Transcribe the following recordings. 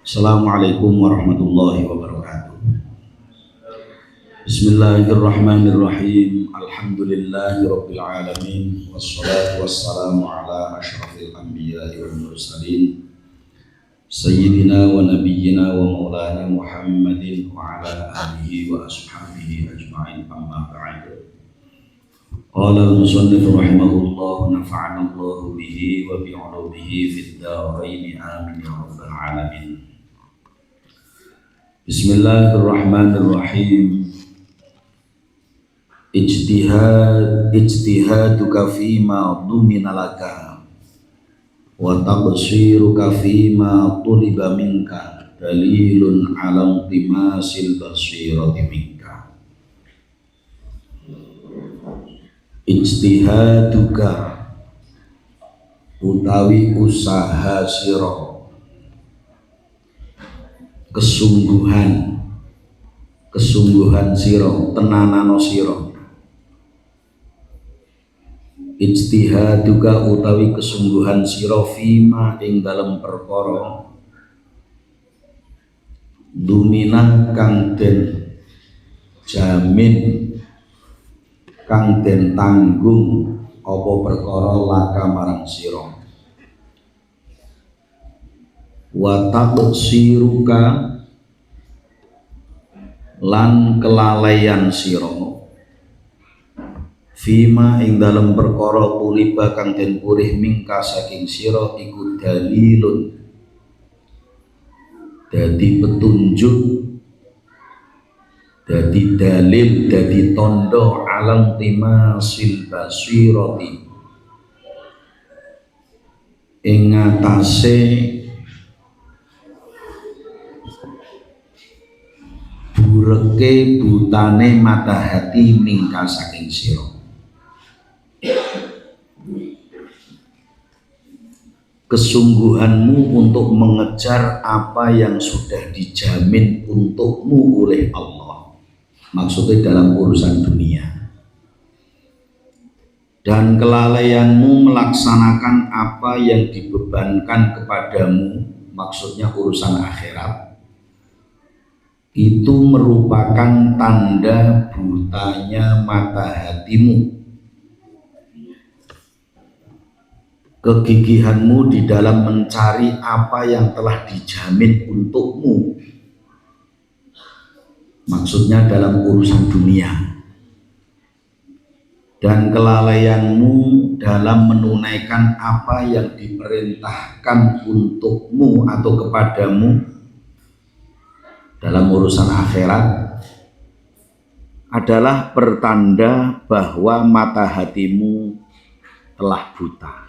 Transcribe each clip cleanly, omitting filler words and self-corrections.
Assalamualaikum warahmatullahi wabarakatuh. Bismillahirrahmanirrahim. Alhamdulillahi rabbil alamin. Wassalatu wassalamu ala asyrafil anbiya'i wal mursalin Sayyidina wa nabiyyina wa maulana Muhammadin wa ala alihi wa ashabihi ajma'in, amma ba'du. Qala al-musannif rahimahullah, nafa'ana Allahu bihi wa bi'ulumihi fid dharain, amin ya rabbal alamin. Bismillahirrahmanirrahim. Ijtihaduka fima dumina laka wa taqsiruka fima tuliba minka dalilun ala intimasil basirati minka. Ijtihaduka utawi usaha sira, kesungguhan sira, tenanano sira. Ijtihaduka utawi kesungguhan sira fima ing dalem perkara dumina kang den jamin, kang den tanggung apa perkara laka marang sira. Wa taqsiruka lan kelalaian sira fima ing dalem perkara tuliba kang den purih mingka saking sira iku dalilun, dadi petunjuk, dadi dalil, dadi tondo alam timasil basirati ing ngatasé bureke butane mata hati mingka saking sira. Kesungguhanmu untuk mengejar apa yang sudah dijamin untukmu oleh Allah, maksudnya dalam urusan dunia, dan kelalaianmu melaksanakan apa yang dibebankan kepadamu, maksudnya urusan akhirat, itu merupakan tanda butanya mata hatimu. Kegigihanmu di dalam mencari apa yang telah dijamin untukmu, maksudnya dalam urusan dunia, dan kelalaianmu dalam menunaikan apa yang diperintahkan untukmu atau kepadamu dalam urusan akhirat adalah pertanda bahwa mata hatimu telah buta.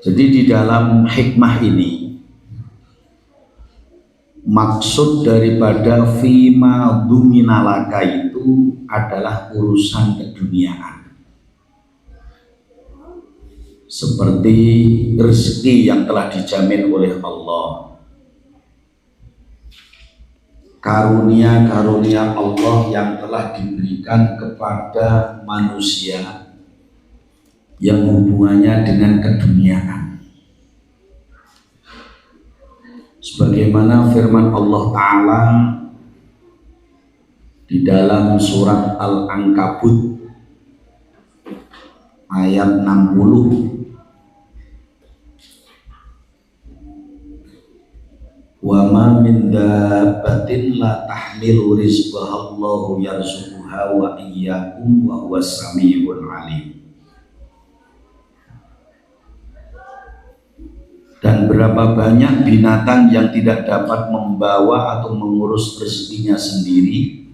Jadi di dalam hikmah ini, maksud daripada fima duminalaka itu adalah urusan keduniaan, seperti rezeki yang telah dijamin oleh Allah, karunia-karunia Allah yang telah diberikan kepada manusia yang hubungannya dengan keduniaan. Sebagaimana firman Allah Ta'ala di dalam surat Al-Ankabut ayat 60, wa ma min dabbatin la tahmilu rizqaha Allahu yarzuquha wa iyyakum wa huwas samiul alim. Dan berapa banyak binatang yang tidak dapat membawa atau mengurus rezekinya sendiri,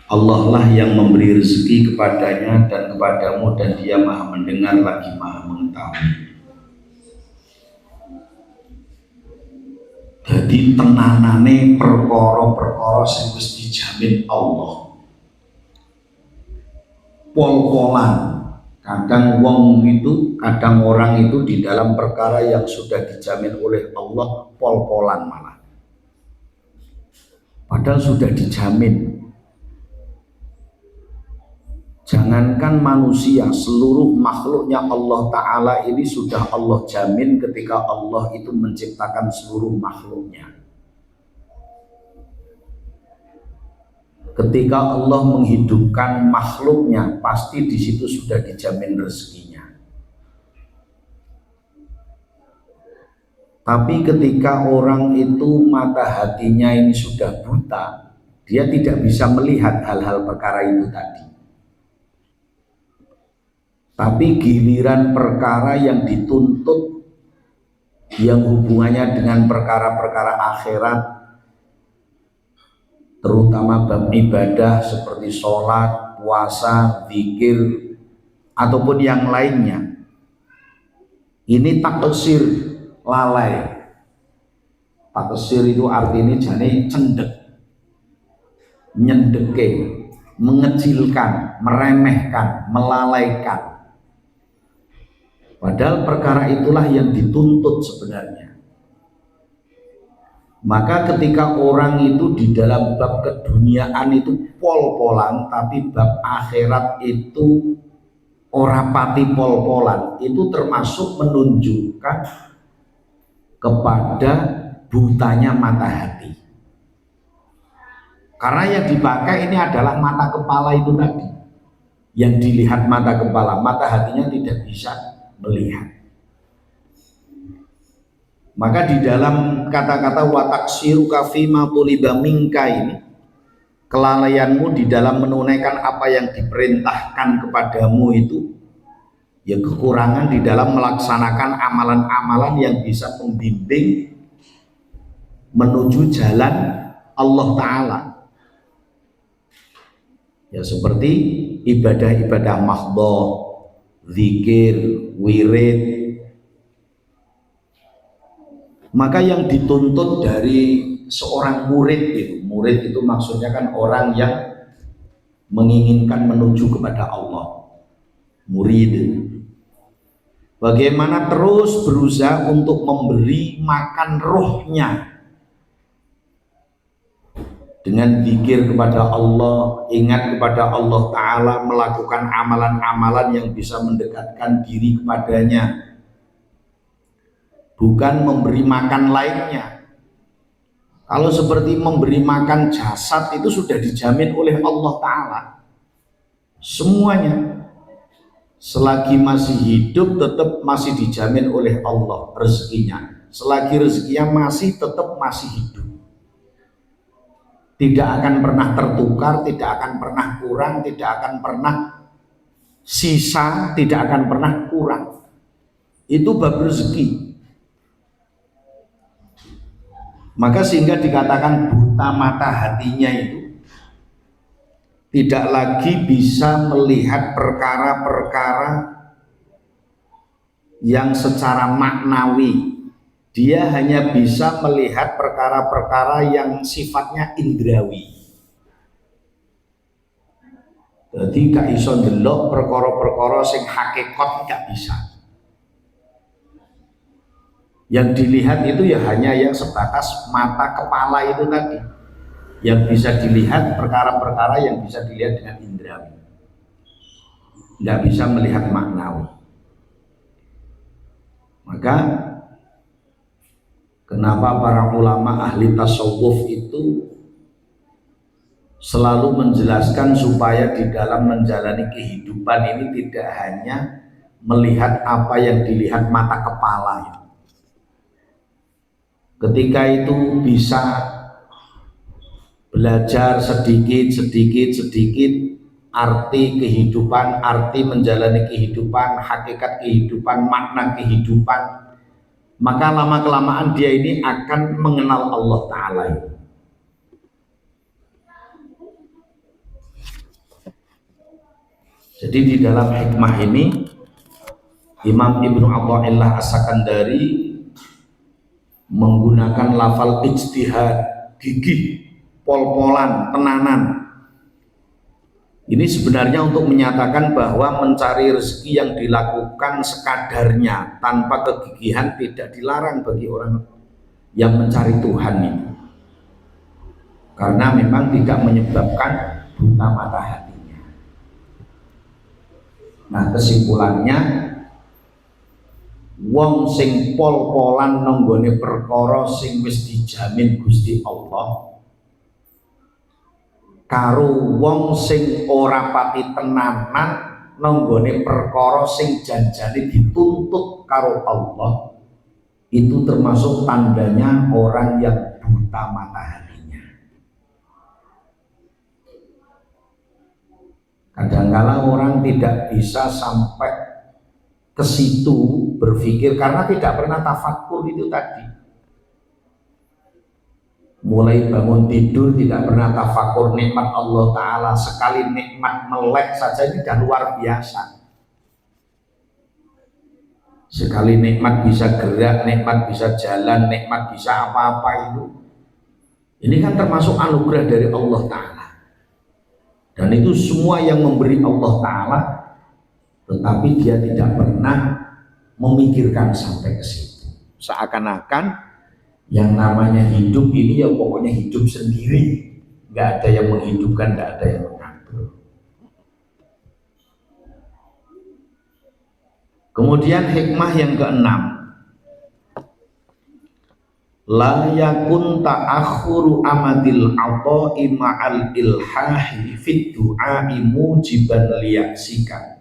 Allah lah yang memberi rezeki kepadanya dan kepadamu, dan Dia Maha mendengar lagi Maha mengetahui. Jadi tenanane perkara-perkara sing wis dijamin Allah, pol-polan Kadang orang itu di dalam perkara yang sudah dijamin oleh Allah pol-polan malah. Padahal sudah dijamin. Jangankan manusia, seluruh makhluknya Allah Ta'ala ini sudah Allah jamin ketika Allah itu menciptakan seluruh makhluknya. Ketika Allah menghidupkan makhluknya, pasti di situ sudah dijamin rezekinya. Tapi ketika orang itu mata hatinya ini sudah buta, dia tidak bisa melihat hal-hal perkara itu tadi. Tapi giliran perkara yang dituntut yang hubungannya dengan perkara-perkara akhirat, terutama bab ibadah seperti sholat, puasa, zikir, ataupun yang lainnya, ini taksir, lalai. Taksir itu artinya jane cendek, nyendeke, mengecilkan, meremehkan, melalaikan. Padahal perkara itulah yang dituntut sebenarnya. Maka ketika orang itu di dalam bab keduniaan itu pol-polan, tapi bab akhirat itu ora pati pol-polan, itu termasuk menunjukkan kepada butanya mata hati. Karena yang dipakai ini adalah mata kepala itu tadi, yang dilihat mata kepala, mata hatinya tidak bisa melihat. Maka di dalam kata-kata wataksiruka fima tuliba minka ini, kelalaianmu di dalam menunaikan apa yang diperintahkan kepadamu itu, ya kekurangan di dalam melaksanakan amalan-amalan yang bisa membimbing menuju jalan Allah Ta'ala. Ya seperti ibadah-ibadah mahdhah, zikir, wirid. Maka yang dituntut dari seorang murid itu maksudnya kan orang yang menginginkan menuju kepada Allah, murid. Bagaimana terus berusaha untuk memberi makan rohnya dengan zikir kepada Allah, ingat kepada Allah Ta'ala, melakukan amalan-amalan yang bisa mendekatkan diri kepadanya, bukan memberi makan lainnya. Kalau seperti memberi makan jasad itu sudah dijamin oleh Allah Ta'ala semuanya. Selagi masih hidup tetap masih dijamin oleh Allah rezekinya. Selagi rezekinya masih tetap masih hidup, tidak akan pernah tertukar, tidak akan pernah kurang, tidak akan pernah sisa, tidak akan pernah kurang. Itu bab rezeki. Maka sehingga dikatakan buta mata hatinya itu tidak lagi bisa melihat perkara-perkara yang secara maknawi. Dia hanya bisa melihat perkara-perkara yang sifatnya indrawi. Jadi gak iso ndelok perkara-perkara sing hakikat, gak bisa. Yang dilihat itu ya hanya yang sebatas mata kepala itu tadi, yang bisa dilihat perkara-perkara yang bisa dilihat dengan indrawi, nggak bisa melihat maknawi. Maka kenapa para ulama ahli tasawuf itu selalu menjelaskan supaya di dalam menjalani kehidupan ini tidak hanya melihat apa yang dilihat mata kepala. Ketika itu bisa belajar sedikit arti kehidupan, arti menjalani kehidupan, hakikat kehidupan, makna kehidupan, maka lama-kelamaan dia ini akan mengenal Allah Ta'ala. Jadi di dalam hikmah ini Imam Ibnu Athaillah As-Sakandari menggunakan lafal ijtihad, gigih, pol-polan, tenanan, Ini sebenarnya untuk menyatakan bahwa mencari rezeki yang dilakukan sekadarnya tanpa kegigihan tidak dilarang bagi orang yang mencari Tuhan itu, karena memang tidak menyebabkan buta mata hatinya. Nah, kesimpulannya, wong sing pol-polan nanggone perkara sing wis dijamin Gusti Allah karo wong sing ora pati tenanan nanggone perkara sing janjane dituntut karo Allah, itu termasuk tandanya orang yang buta mata hatinya. Kadang-kala orang tidak bisa sampai ke situ berpikir karena tidak pernah tafakur itu tadi. Mulai bangun tidur tidak pernah tafakur nikmat Allah Ta'ala. Sekali nikmat melek saja ini sudah luar biasa. Sekali nikmat bisa gerak, nikmat bisa jalan, nikmat bisa apa-apa itu. Ini kan termasuk anugerah dari Allah Ta'ala. Dan itu semua yang memberi Allah Ta'ala, tetapi dia tidak pernah memikirkan sampai ke situ. Seakan-akan yang namanya hidup ini ya pokoknya hidup sendiri, nggak ada yang menghidupkan, nggak ada yang mengatur. Kemudian hikmah yang keenam, la yakun ta'akhuru amadil ata'i ma'al ilhahi fit du'a'i mujiban liyaksika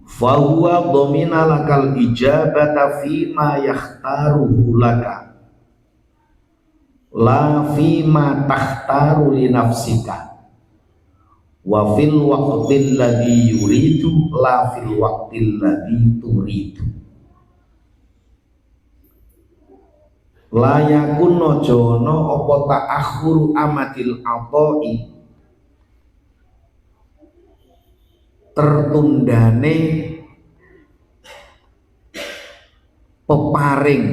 fahuwa dhamina lakal ijabata fima yakhtaruhu laka la fima takhtaru li nafsika wa fil waqtil ladhi yuridu la fil waqtil ladhi turidu. La yakun nojono apa ta'akhuru amatil ata'i, tertundane peparing,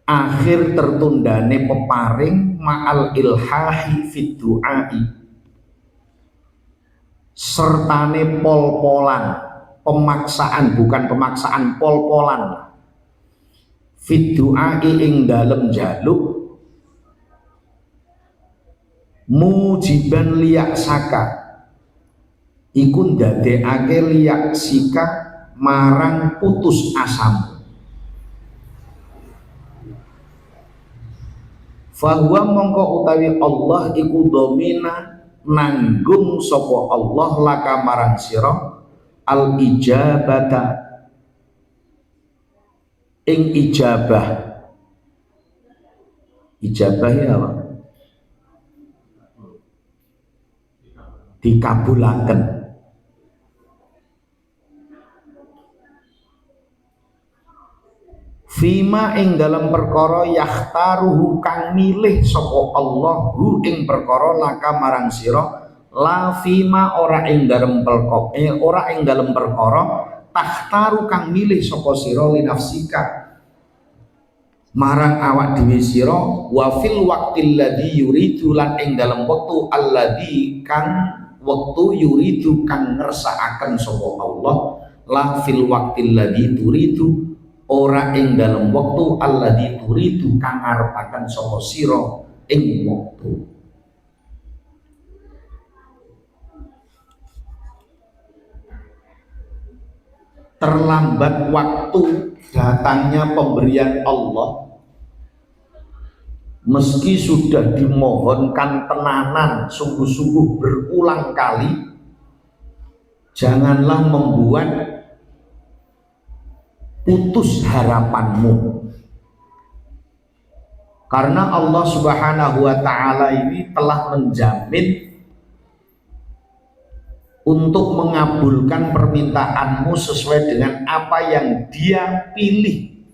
akhir tertundane peparing ma'al ilhahi fid du'ai, sertane pol-polan, pemaksaan, bukan pemaksaan, pol-polan, fid du'ai ing dalem jaluk, mujiban liyaksaka iku ndadekake liyaksika marang putus asamu. Fahuwa mongko utawi Allah iku domina nanggung sapa Allah laka marang sira al ijabata ing ijabah. Ijabah ya apa? Dikabulaken. Fima ing dalam perkara yakhtaruhu kang milih sapa Allah hu ing perkara laka marang sira la fima ora ing dalem perkara ora ing dalem perkara takhtaru kang milih sapa sira li nafsika marang awak dhewe sira wa fil waqtil ladzi yuridu lan ing dalem wektu alladzi kang wektu yuridu kang ngersakaken sapa Allah la fil waqtil ladzi turidu ora ing dalam waktu alladzi turidu kang ngarepaken sapa sira ing waktu. Terlambat waktu datangnya pemberian Allah, meski sudah dimohonkan tenanan sungguh-sungguh berulang kali, janganlah membuat putus harapanmu, karena Allah Subhanahu wa Ta'ala ini telah menjamin untuk mengabulkan permintaanmu sesuai dengan apa yang Dia pilih,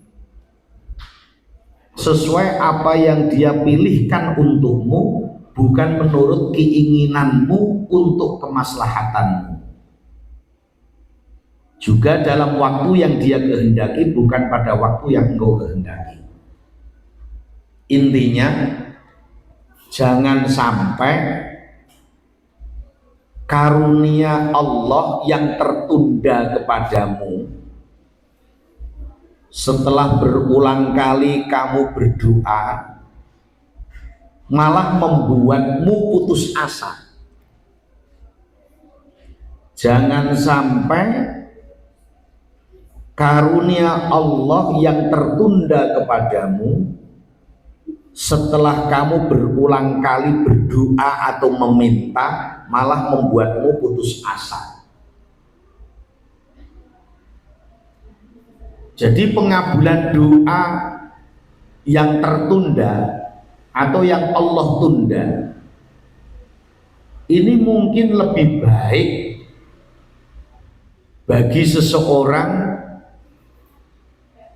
sesuai apa yang Dia pilihkan untukmu, bukan menurut keinginanmu untuk kemaslahatanmu. Juga dalam waktu yang Dia kehendaki, bukan pada waktu yang engkau kehendaki. Intinya, Jangan sampai karunia Allah yang tertunda kepadamu setelah berulang kali kamu berdoa malah membuatmu putus asa. Jangan sampai karunia Allah yang tertunda kepadamu setelah kamu berulang kali berdoa atau meminta malah membuatmu putus asa. Jadi pengabulan doa yang tertunda atau yang Allah tunda ini mungkin lebih baik bagi seseorang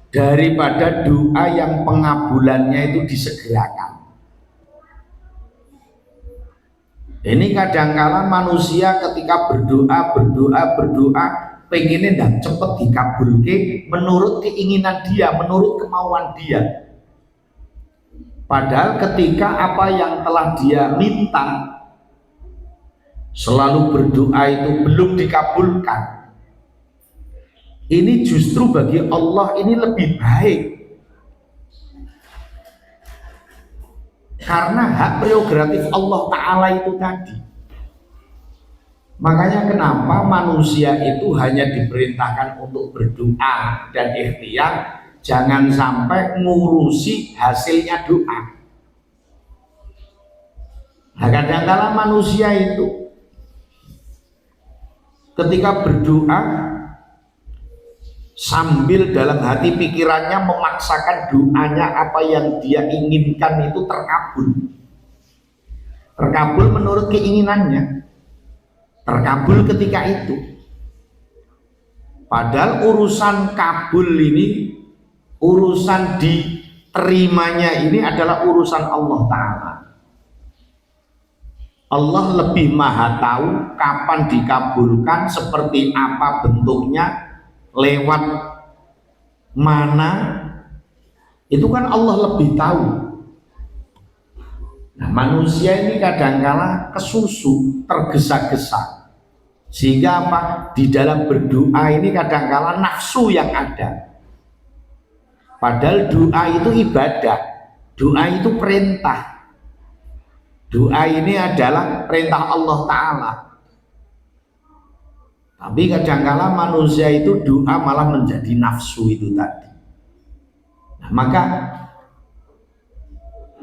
daripada doa yang pengabulannya itu disegerakan. Ini kadangkala manusia ketika berdoa pengennya dan cepet dikabulke menurut keinginan dia, menurut kemauan dia. Padahal ketika apa yang telah dia minta selalu berdoa itu belum dikabulkan, ini justru bagi Allah ini lebih baik, karena hak prerogatif Allah Ta'ala itu tadi. Makanya kenapa manusia itu hanya diperintahkan untuk berdoa dan ikhtiar, jangan sampai ngurusi hasilnya doa. Nah, kadang-kala manusia itu ketika berdoa sambil dalam hati pikirannya memaksakan doanya apa yang dia inginkan itu terkabul menurut keinginannya, terkabul ketika itu. Padahal urusan kabul ini, urusan diterimanya ini adalah urusan Allah Ta'ala. Allah lebih maha tahu kapan dikabulkan, seperti apa bentuknya, lewat mana, itu kan Allah lebih tahu. Nah, manusia ini kadangkala kesusu, tergesa-gesa, sehingga apa? Di dalam berdoa ini kadangkala nafsu yang ada. Padahal doa itu ibadah, doa itu perintah, doa ini adalah perintah Allah Ta'ala. Tapi kadangkala manusia itu doa malah menjadi nafsu itu tadi. Nah, maka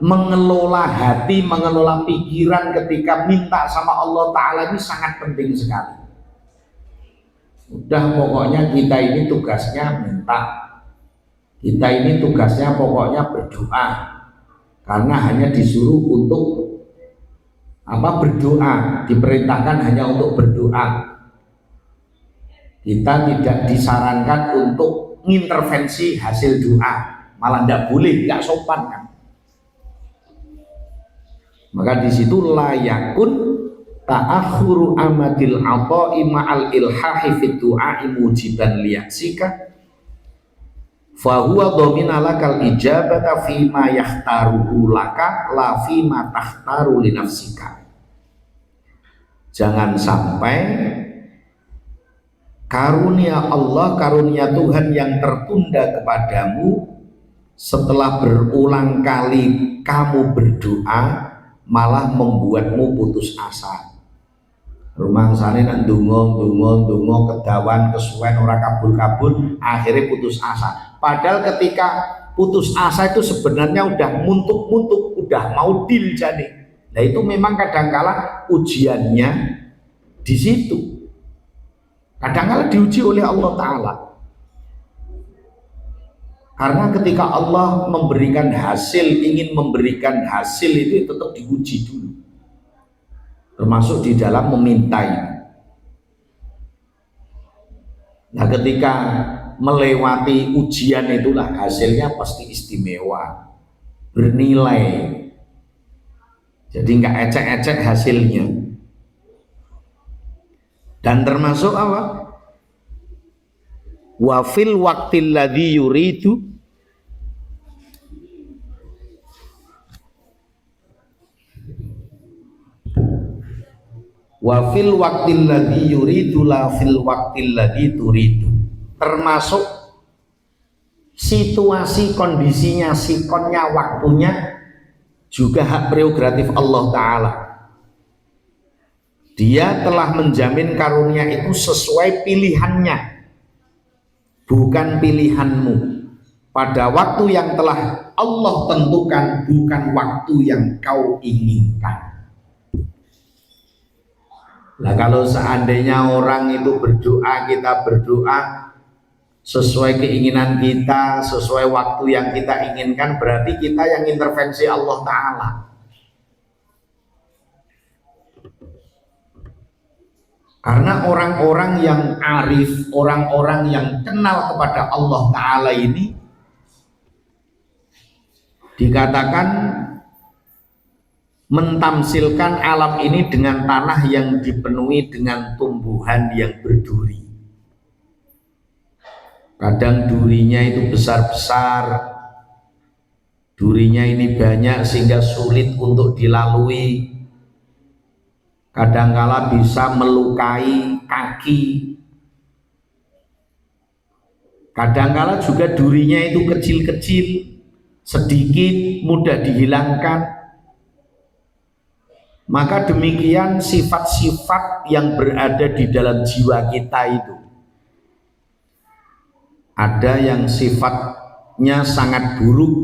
mengelola hati, mengelola pikiran ketika minta sama Allah Ta'ala ini sangat penting sekali. Udah pokoknya kita ini tugasnya minta, kita ini tugasnya pokoknya berdoa, karena hanya disuruh untuk apa? Berdoa, diperintahkan hanya untuk berdoa. Kita tidak disarankan untuk mengintervensi hasil doa, malah tidak boleh, tidak sopan kan. Maka di situ layakun ta'akhuru amadil ata'i ma'al ilhahi fit du'a'i mujiban liyaksika fahuwa dhamina lakal ijabata fima yahtaruhu laka la fima tahtaru li nafsika. Jangan sampai karunia Allah, karunia Tuhan yang tertunda kepadamu setelah berulang kali kamu berdoa malah membuatmu putus asa. Rumangsane nak ndonga kedawan kesuwen ora kabul-kabul, akhirnya putus asa. Padahal ketika putus asa itu sebenarnya udah muntuk-muntuk, udah mau deal jadi. Nah, itu memang kadangkala ujiannya di situ. Kadang-kala diuji oleh Allah Ta'ala, karena ketika Allah memberikan hasil, ingin memberikan hasil itu tetap diuji dulu, termasuk di dalam meminta itu. Nah, ketika melewati ujian itulah hasilnya pasti istimewa, bernilai, jadi nggak ecek-ecek hasilnya. Dan termasuk apa? Wa fil waqtil ladzi yuridu wa fil waqtil ladzi yuridu la fil waqtil ladzi turidu, termasuk situasi, kondisinya, sikonnya, waktunya juga hak prerogatif Allah Ta'ala. Dia telah menjamin karunia itu sesuai pilihannya, bukan pilihanmu, pada waktu yang telah Allah tentukan, bukan waktu yang kau inginkan. Nah, kalau seandainya orang itu berdoa, kita berdoa sesuai keinginan kita, sesuai waktu yang kita inginkan, berarti kita yang intervensi Allah Ta'ala. Karena orang-orang yang arif, orang-orang yang kenal kepada Allah Ta'ala ini dikatakan mentamsilkan alam ini dengan tanah yang dipenuhi dengan tumbuhan yang berduri. Kadang durinya itu besar-besar, durinya ini banyak sehingga sulit untuk dilalui. Kadangkala bisa melukai kaki, kadangkala juga durinya itu kecil-kecil, sedikit, mudah dihilangkan. Maka demikian sifat-sifat yang berada di dalam jiwa kita itu. Ada yang sifatnya sangat buruk,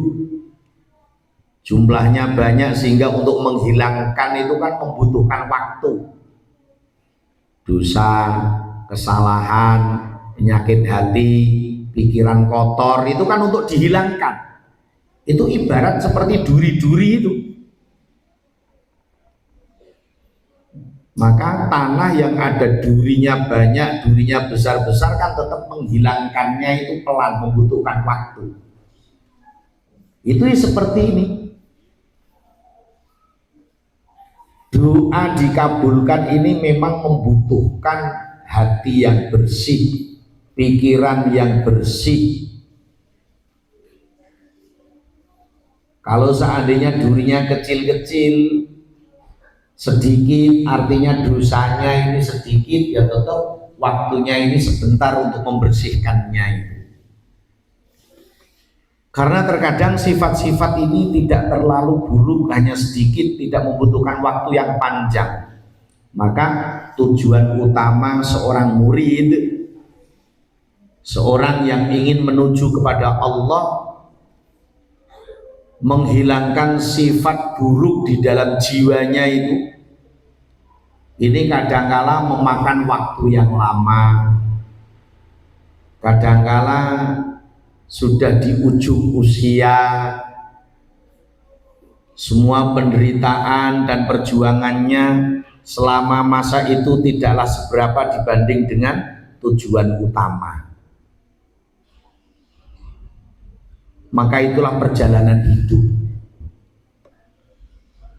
jumlahnya banyak sehingga untuk menghilangkan itu kan membutuhkan waktu. Dosa, kesalahan, penyakit hati, pikiran kotor itu kan untuk dihilangkan. Itu ibarat seperti duri-duri itu. Maka tanah yang ada durinya banyak, durinya besar-besar kan tetap menghilangkannya itu pelan, membutuhkan waktu. Itu seperti ini. Doa dikabulkan ini memang membutuhkan hati yang bersih, pikiran yang bersih. Kalau seandainya durinya kecil-kecil, sedikit, artinya dosanya ini sedikit, ya tetap waktunya ini sebentar untuk membersihkannya itu. Karena terkadang sifat-sifat ini tidak terlalu buruk, hanya sedikit, tidak membutuhkan waktu yang panjang. Maka tujuan utama seorang murid, seorang yang ingin menuju kepada Allah, menghilangkan sifat buruk di dalam jiwanya itu, ini kadangkala memakan waktu yang lama, kadangkala sudah di ujung usia, semua penderitaan dan perjuangannya selama masa itu tidaklah seberapa dibanding dengan tujuan utama. Maka itulah perjalanan hidup.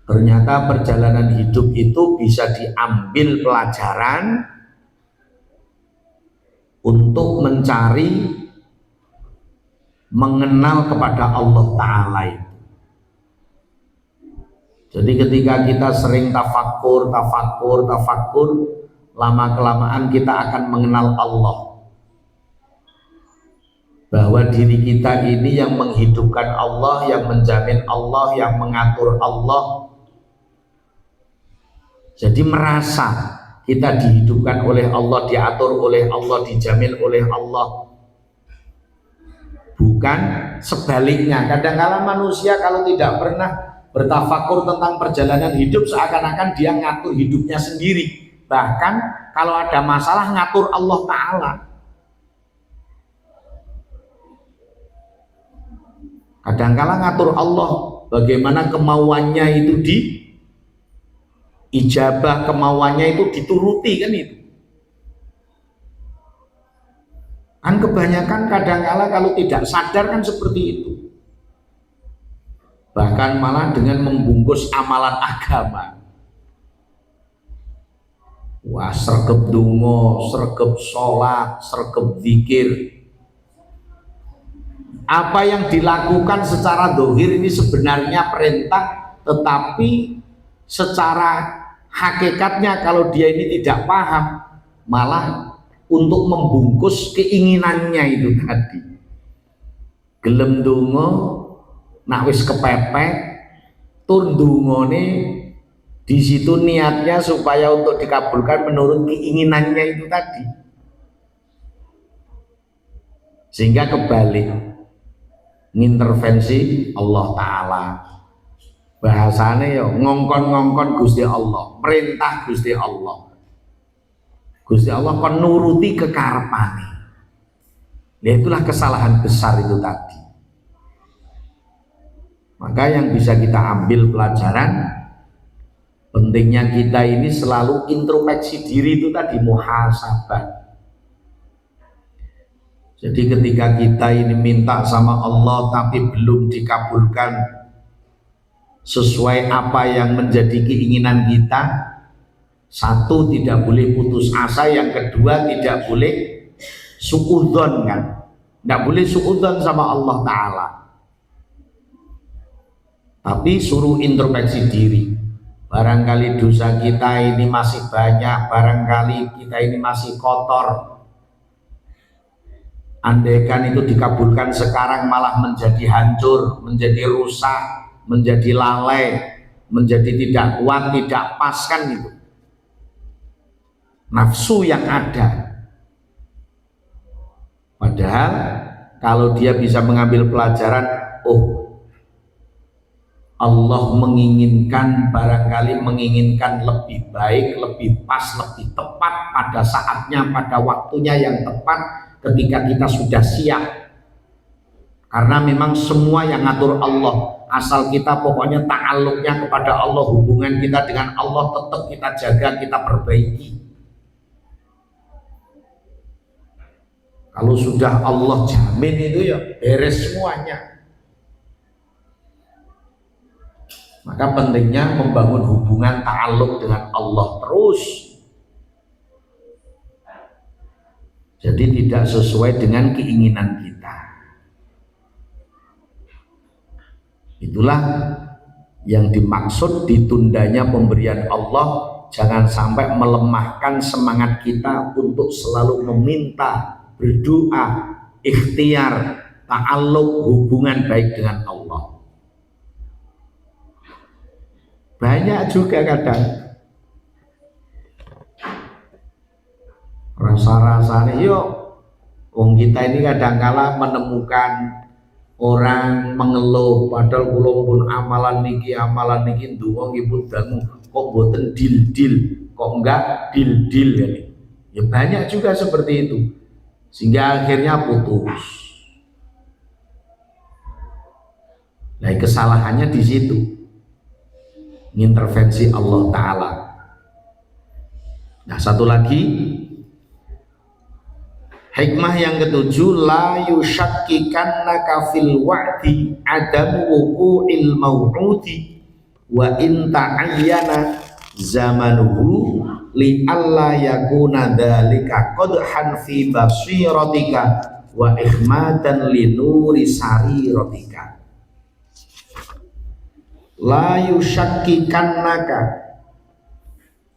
Ternyata perjalanan hidup itu bisa diambil pelajaran untuk mencari, mengenal kepada Allah Ta'ala itu. Jadi ketika kita sering tafakur, lama-kelamaan kita akan mengenal Allah, bahwa diri kita ini yang menghidupkan Allah, yang menjamin Allah, yang mengatur Allah. Jadi merasa kita dihidupkan oleh Allah, diatur oleh Allah, dijamin oleh Allah. Bukan sebaliknya. Kadang-kala manusia kalau tidak pernah bertafakur tentang perjalanan hidup, seakan-akan dia ngatur hidupnya sendiri. Bahkan kalau ada masalah ngatur Allah Ta'ala. Kadang-kala ngatur Allah, bagaimana kemauannya itu ijabah, kemauannya itu dituruti, kan itu. Kan kebanyakan kadang-kala kalau tidak sadar kan seperti itu. Bahkan malah dengan membungkus amalan agama. Wah, sregep donga, sregep sholat, sregep zikir. Apa yang dilakukan secara dohir ini sebenarnya perintah, tetapi secara Hakikatnya kalau dia ini tidak paham, malah untuk membungkus keinginannya itu tadi. Gelem donga nak wis kepepet tur dungane di situ niatnya supaya untuk dikabulkan menurut keinginannya itu tadi, sehingga kebalik ngintervensi Allah Ta'ala. Bahasanya ya ngongkon-ngongkon Gusti Allah, perintah Gusti Allah. Gusti Allah kon nuruti kekarepane. Nah, itulah kesalahan besar itu tadi. Maka yang bisa kita ambil pelajaran, pentingnya kita ini selalu introspeksi diri itu tadi, muhasabah. Jadi ketika kita ini minta sama Allah tapi belum dikabulkan sesuai apa yang menjadi keinginan kita, satu, tidak boleh putus asa. Yang kedua, tidak boleh suudzon, kan? Tidak boleh suudzon sama Allah Ta'ala. Tapi suruh introspeksi diri. Barangkali dosa kita ini masih banyak, barangkali kita ini masih kotor. Andaikan itu dikabulkan sekarang malah menjadi hancur, menjadi rusak, menjadi lalai, menjadi tidak kuat, tidak pas, kan itu nafsu yang ada. Padahal kalau dia bisa mengambil pelajaran, oh Allah menginginkan, barangkali menginginkan lebih baik, lebih pas, lebih tepat pada saatnya, pada waktunya yang tepat, ketika kita sudah siap. Karena memang semua yang ngatur Allah, asal kita pokoknya ta'alluqnya kepada Allah, hubungan kita dengan Allah tetap kita jaga, kita perbaiki. Kalau sudah Allah jamin itu ya beres semuanya. Maka pentingnya membangun hubungan ta'alluq dengan Allah terus. Jadi tidak sesuai dengan keinginan kita. Itulah yang dimaksud ditundanya pemberian Allah. Jangan sampai melemahkan semangat kita untuk selalu meminta, berdoa, ikhtiar, ta'alluq, hubungan baik dengan Allah. Banyak juga kadang rasa-rasanya, yuk wong kita ini kadang-kala menemukan orang mengeluh, padahal kula pun amalan niki ndonga nggih pun dangu, kok mboten dil-dil, kok enggak dil-dil ya. Ya banyak juga seperti itu, sehingga akhirnya putus. Nah, kesalahannya di situ, intervensi Allah Ta'ala. Nah, satu lagi hikmah yang ketujuh, la yushakkikannaka fil wa'di adam wuqu'il maw'udi wa in ta'ayyana zamanuhu li alla yakuna dzalika qadhan fi basiratika wa ikhmatan li nuri sariratika. La yushakkikannaka,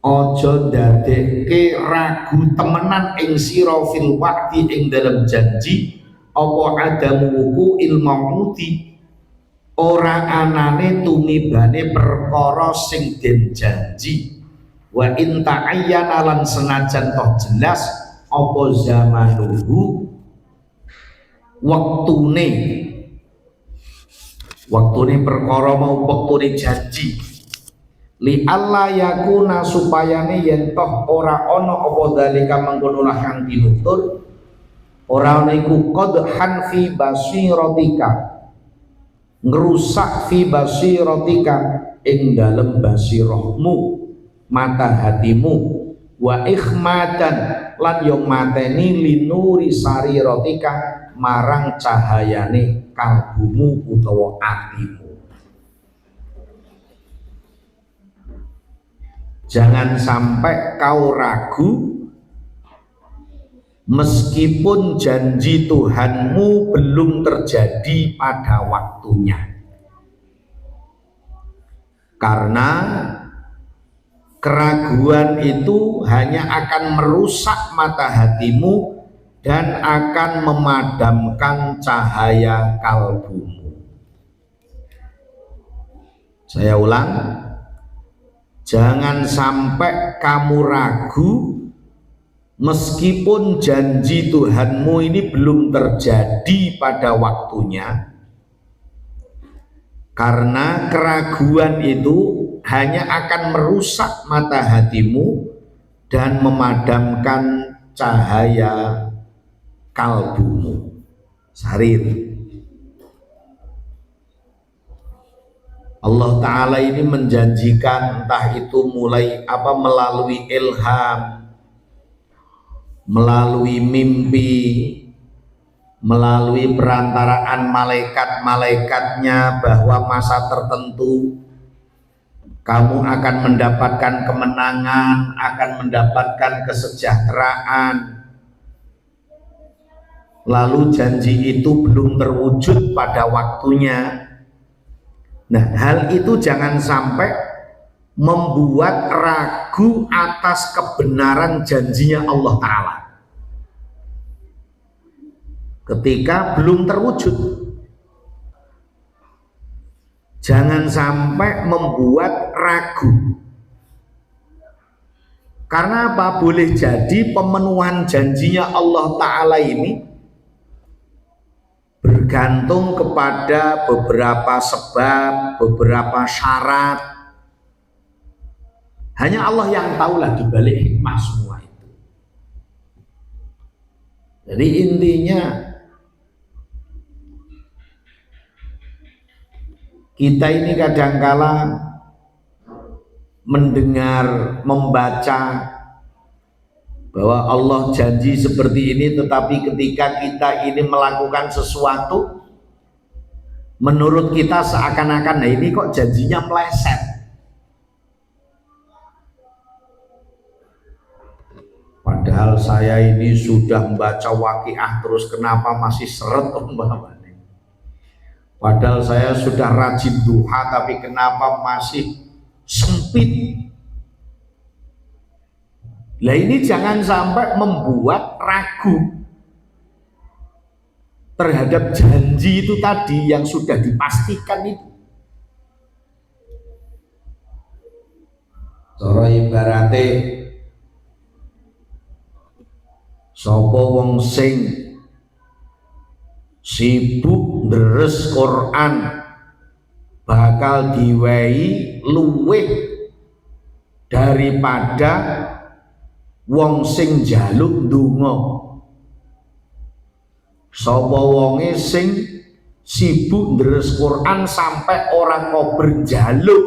ojo dadekke ragu temenan ing sira fil wa'di ing dalam janji, apa adamu wuqu'il maw'udi, ora anane tumibane perkara sing den janji, wa in ta'ayyana lan senajan toh jelas apa zamanuhu waktune perkara mau waktune janji, li alla yakuna supayane yen toh ora ana apa dalika mangkono kang dinutur, ora ana iku qadhan fi basiratika, ngrusak fi basiratika ing dalem basirahmu, mata hatimu, wa ikhmatan lan yo mateni linuri sariratika marang cahayane kalbumu utawa atimu. Jangan sampai kau ragu meskipun janji Tuhanmu belum terjadi pada waktunya, karena keraguan itu hanya akan merusak mata hatimu dan akan memadamkan cahaya kalbumu. Saya ulang, jangan sampai kamu ragu meskipun janji Tuhanmu ini belum terjadi pada waktunya, karena keraguan itu hanya akan merusak mata hatimu dan memadamkan cahaya kalbumu. Sarir. Allah Ta'ala ini menjanjikan, entah itu melalui ilham, melalui mimpi, melalui perantaraan malaikat-malaikatnya, bahwa masa tertentu kamu akan mendapatkan kemenangan, akan mendapatkan kesejahteraan. Lalu janji itu belum terwujud pada waktunya. Nah, hal itu jangan sampai membuat ragu atas kebenaran janjinya Allah Ta'ala ketika belum terwujud. Jangan sampai membuat ragu. Karena apa? Boleh jadi pemenuhan janjinya Allah Ta'ala ini bergantung kepada beberapa sebab, beberapa syarat. Hanya Allah yang tahulah di balik hikmah semua itu. Jadi intinya, kita ini kadangkala mendengar, membaca bahwa Allah janji seperti ini, tetapi ketika kita ini melakukan sesuatu, menurut kita seakan-akan, nah ini kok janjinya meleset. Padahal saya ini sudah membaca waqiah terus, kenapa masih seret umpamanya? Padahal saya sudah rajin duha, tapi kenapa masih sempit? Nah ini jangan sampai membuat ragu terhadap janji itu tadi yang sudah dipastikan itu. Cara ibarate sapa wong sing sibuk deres Quran bakal diwehi luwih daripada wong sing njaluk ndonga. Sapa wonge sing sibuk deres Quran sampai orang kober njaluk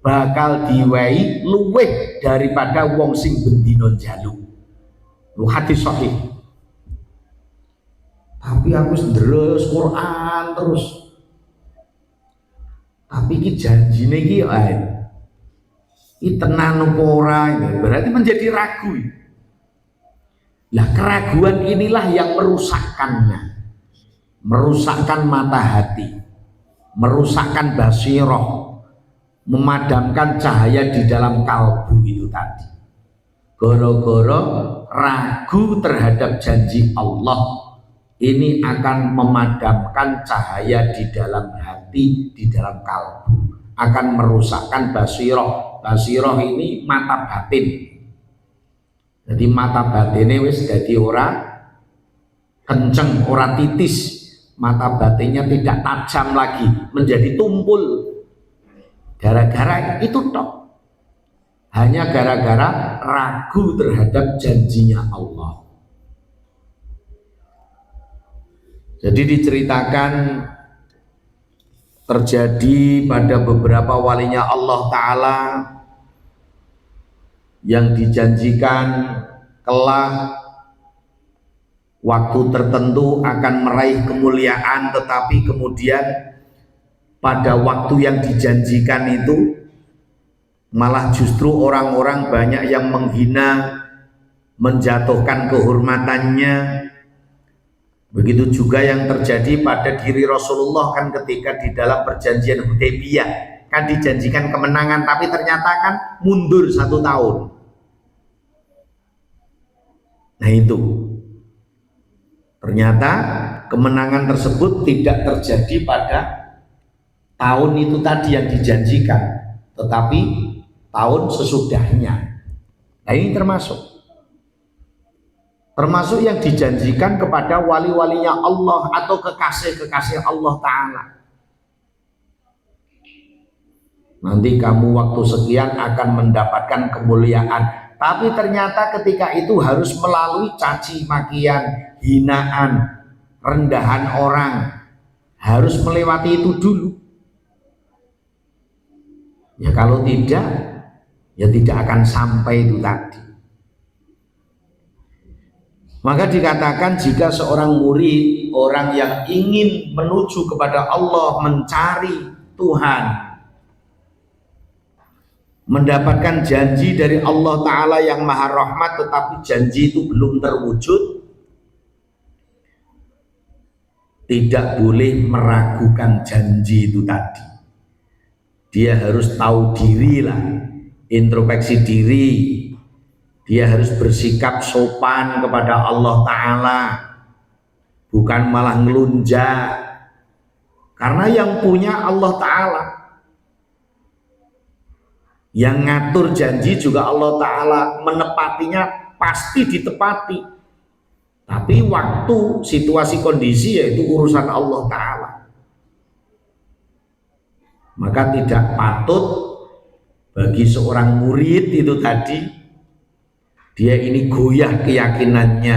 bakal diwehi luwih daripada wong sing bendina njaluk. Lu hadis sahih. Tapi aku deres Quran terus. Tapi iki janjine iki tenan apa ora, berarti menjadi ragu. Lah keraguan inilah yang merusakkannya, merusakkan mata hati, merusakkan basiroh, memadamkan cahaya di dalam kalbu itu tadi. Gara-gara ragu terhadap janji Allah, ini akan memadamkan cahaya di dalam hati, di dalam kalbu, akan merusakkan basiroh. Basiroh ini mata batin. Jadi mata batinnya wis jadi ora kenceng, ora titis. Mata batinnya tidak tajam lagi, menjadi tumpul. Gara-gara itu tok. Hanya gara-gara ragu terhadap janjinya Allah. Jadi diceritakan terjadi pada beberapa walinya Allah Ta'ala yang dijanjikan kelak waktu tertentu akan meraih kemuliaan, tetapi kemudian pada waktu yang dijanjikan itu malah justru orang-orang banyak yang menghina, menjatuhkan kehormatannya. Begitu juga yang terjadi pada diri Rasulullah kan ketika di dalam perjanjian Hudaybiyah, kan dijanjikan kemenangan, tapi ternyata kan mundur 1 tahun. Nah itu, ternyata kemenangan tersebut tidak terjadi pada tahun itu tadi yang dijanjikan, tetapi tahun sesudahnya. Nah ini termasuk yang dijanjikan kepada wali-walinya Allah atau kekasih-kekasih Allah Ta'ala. Nanti kamu waktu sekian akan mendapatkan kemuliaan, tapi ternyata ketika itu harus melalui caci makian, hinaan, rendahan orang, harus melewati itu dulu. Ya kalau tidak, ya tidak akan sampai itu tadi. Maka dikatakan jika seorang murid, orang yang ingin menuju kepada Allah, mencari Tuhan, mendapatkan janji dari Allah Ta'ala yang maha rahmat, tetapi janji itu belum terwujud, tidak boleh meragukan janji itu tadi. Dia harus tahu diri lah, introspeksi diri. Dia harus bersikap sopan kepada Allah Ta'ala, bukan malah ngelunjak, karena yang punya Allah Ta'ala, yang ngatur janji juga Allah Ta'ala, menepatinya pasti ditepati, tapi waktu, situasi, kondisi yaitu urusan Allah Ta'ala. Maka tidak patut bagi seorang murid itu tadi, dia ini goyah keyakinannya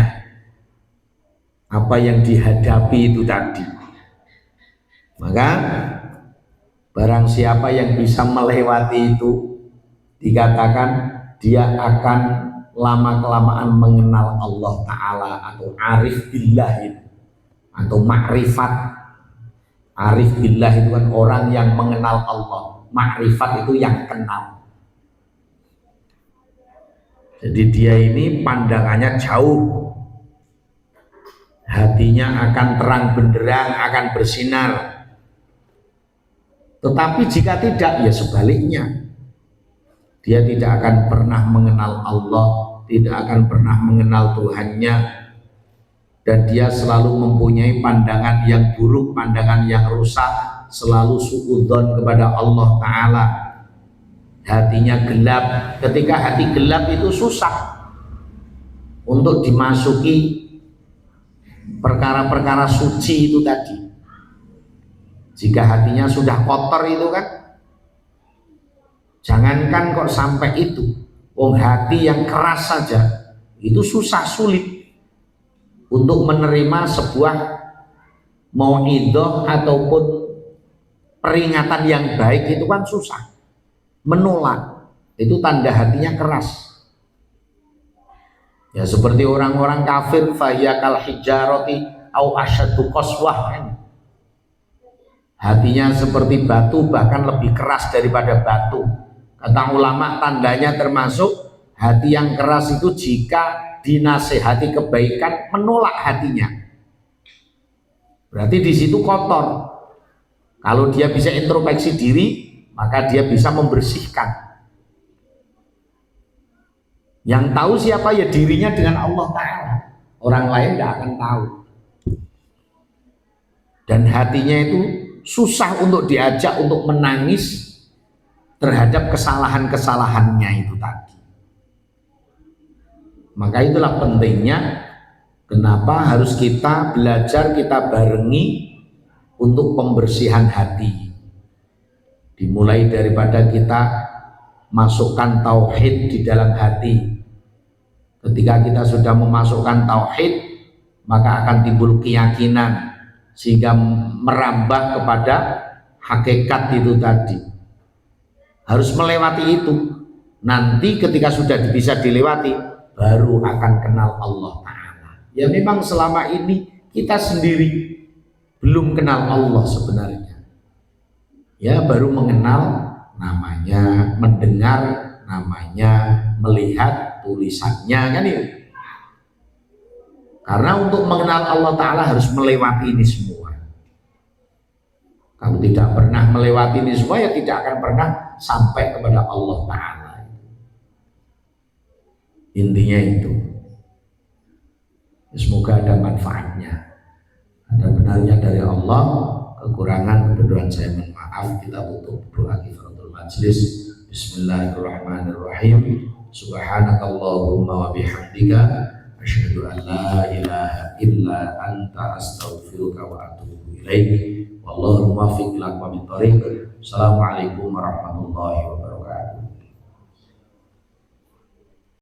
apa yang dihadapi itu tadi. Maka barang siapa yang bisa melewati itu, dikatakan dia akan lama-kelamaan mengenal Allah Ta'ala, atau arif billah, atau makrifat. Arif billah itu kan orang yang mengenal Allah, makrifat itu yang kenal. Jadi dia ini pandangannya jauh, hatinya akan terang benderang, akan bersinar. Tetapi jika tidak, ya sebaliknya, dia tidak akan pernah mengenal Allah, tidak akan pernah mengenal Tuhannya, dan dia selalu mempunyai pandangan yang buruk, pandangan yang rusak, selalu suudzon kepada Allah Ta'ala. Hatinya gelap. Ketika hati gelap itu susah untuk dimasuki perkara-perkara suci itu tadi. Jika hatinya sudah kotor itu kan, jangankan kok sampai itu, hati yang keras saja itu susah, sulit untuk menerima sebuah mauidhah ataupun peringatan yang baik, itu kan susah. Menolak, itu tanda hatinya keras. Ya seperti orang-orang kafir, fahiya kal hijarati au asyaddu qaswah, kan? Hatinya seperti batu, bahkan lebih keras daripada batu. Kata ulama, tandanya termasuk hati yang keras itu jika dinasehati kebaikan menolak hatinya. Berarti di situ kotor. Kalau dia bisa introspeksi diri, maka dia bisa membersihkan. Yang tahu siapa ya dirinya dengan Allah Ta'ala, orang lain tidak akan tahu. Dan hatinya itu susah untuk diajak untuk menangis terhadap kesalahan-kesalahannya itu tadi. Maka itulah pentingnya kenapa harus kita belajar, kita barengi untuk pembersihan hati. Dimulai daripada kita masukkan tauhid di dalam hati. Ketika kita sudah memasukkan tauhid, maka akan timbul keyakinan sehingga merambah kepada hakikat itu tadi. Harus melewati itu. Nanti ketika sudah bisa dilewati, baru akan kenal Allah Ta'ala. Ya memang selama ini kita sendiri belum kenal Allah sebenarnya. Ya baru mengenal namanya, mendengar namanya, melihat tulisannya, kan itu. Karena untuk mengenal Allah Ta'ala harus melewati ini semua. Kalau tidak pernah melewati ini semua, ya tidak akan pernah sampai kepada Allah Ta'ala. Intinya itu. Semoga ada manfaatnya. Ada benarnya dari Allah, kekurangan kebenaran saya mohon maaf. Kita tutup doa kifaratul majlis. Bismillahirrahmanirrahim. Subhanakallahumma wa bihamdika asyhadu an la ilaha illa anta astaghfiruka wa atubu ilaik. Wallahu muwaffiq ila aqwamit thoriq. Assalamualaikum warahmatullahi wabarakatuh.